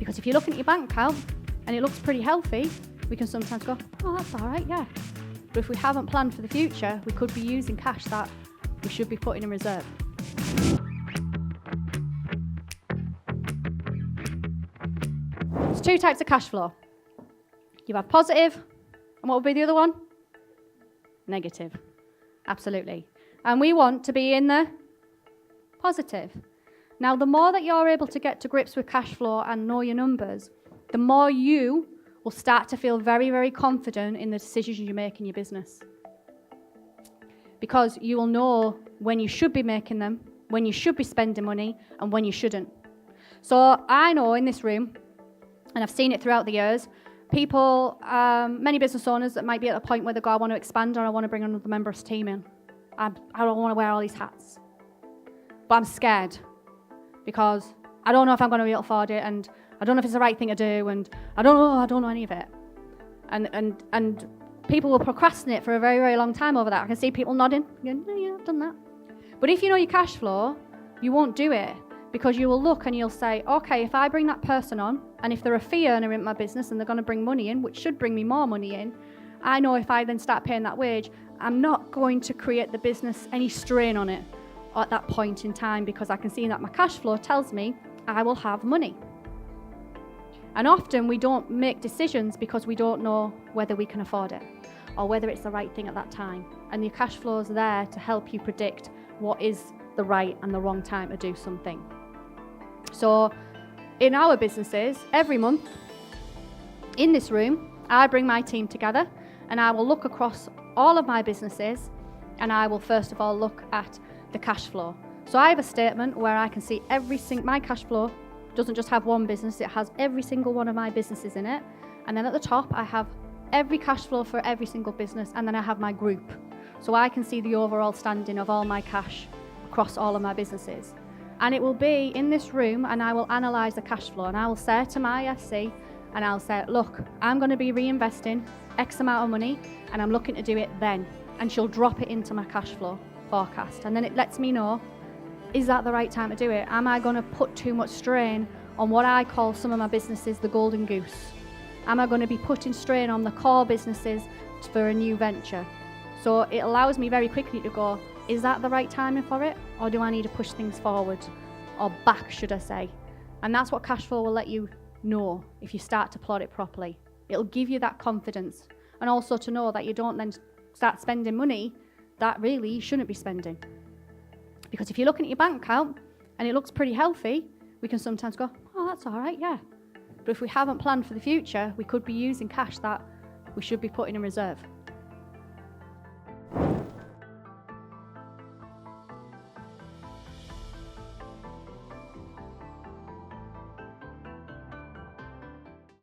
Because if you're looking at your bank account and it looks pretty healthy, we can sometimes go, oh, that's all right, yeah. But if we haven't planned for the future, we could be using cash that we should be putting in reserve. There's two types of cash flow. You have positive, and what would be the other one? Negative. Absolutely. And we want to be in the positive. Now, the more that you're able to get to grips with cash flow and know your numbers, the more you will start to feel very, very confident in the decisions you make in your business. Because you will know when you should be making them, when you should be spending money, and when you shouldn't. So I know in this room, and I've seen it throughout the years, people, many business owners that might be at a point where they go, I want to expand or I want to bring another member of the team in. I don't want to wear all these hats. But I'm scared because I don't know if I'm going to be able to afford it, and I don't know if it's the right thing to do, and I don't know any of it. And people will procrastinate for a very, very long time over that. I can see people nodding, going, oh, yeah, I've done that. But if you know your cash flow, you won't do it, because you will look and you'll say, okay, if I bring that person on, and if they're a fee earner in my business and they're going to bring money in, which should bring me more money in, I know if I then start paying that wage, I'm not going to create the business any strain on it at that point in time, because I can see that my cash flow tells me I will have money. And often we don't make decisions because we don't know whether we can afford it or whether it's the right thing at that time. And your cash flow is there to help you predict what is the right and the wrong time to do something. So in our businesses, every month in this room, I bring my team together and I will look across all of my businesses, and I will first of all look at the cash flow. So I have a statement where I can see my cash flow doesn't just have one business, it has every single one of my businesses in it. And then at the top, I have every cash flow for every single business, and then I have my group. So I can see the overall standing of all my cash across all of my businesses. And it will be in this room, and I will analyse the cash flow, and I will say to my FC, and I'll say, look, I'm going to be reinvesting X amount of money, and I'm looking to do it then. And she'll drop it into my cash flow forecast. And then it lets me know, is that the right time to do it? Am I going to put too much strain on what I call some of my businesses the golden goose? Am I going to be putting strain on the core businesses for a new venture? So it allows me very quickly to go, is that the right timing for it? Or do I need to push things forward? Or back, should I say? And that's what cash flow will let you know if you start to plot it properly. It'll give you that confidence. And also to know that you don't then start spending money that really you shouldn't be spending. Because if you're looking at your bank account and it looks pretty healthy, we can sometimes go, oh, that's all right, yeah. But if we haven't planned for the future, we could be using cash that we should be putting in reserve.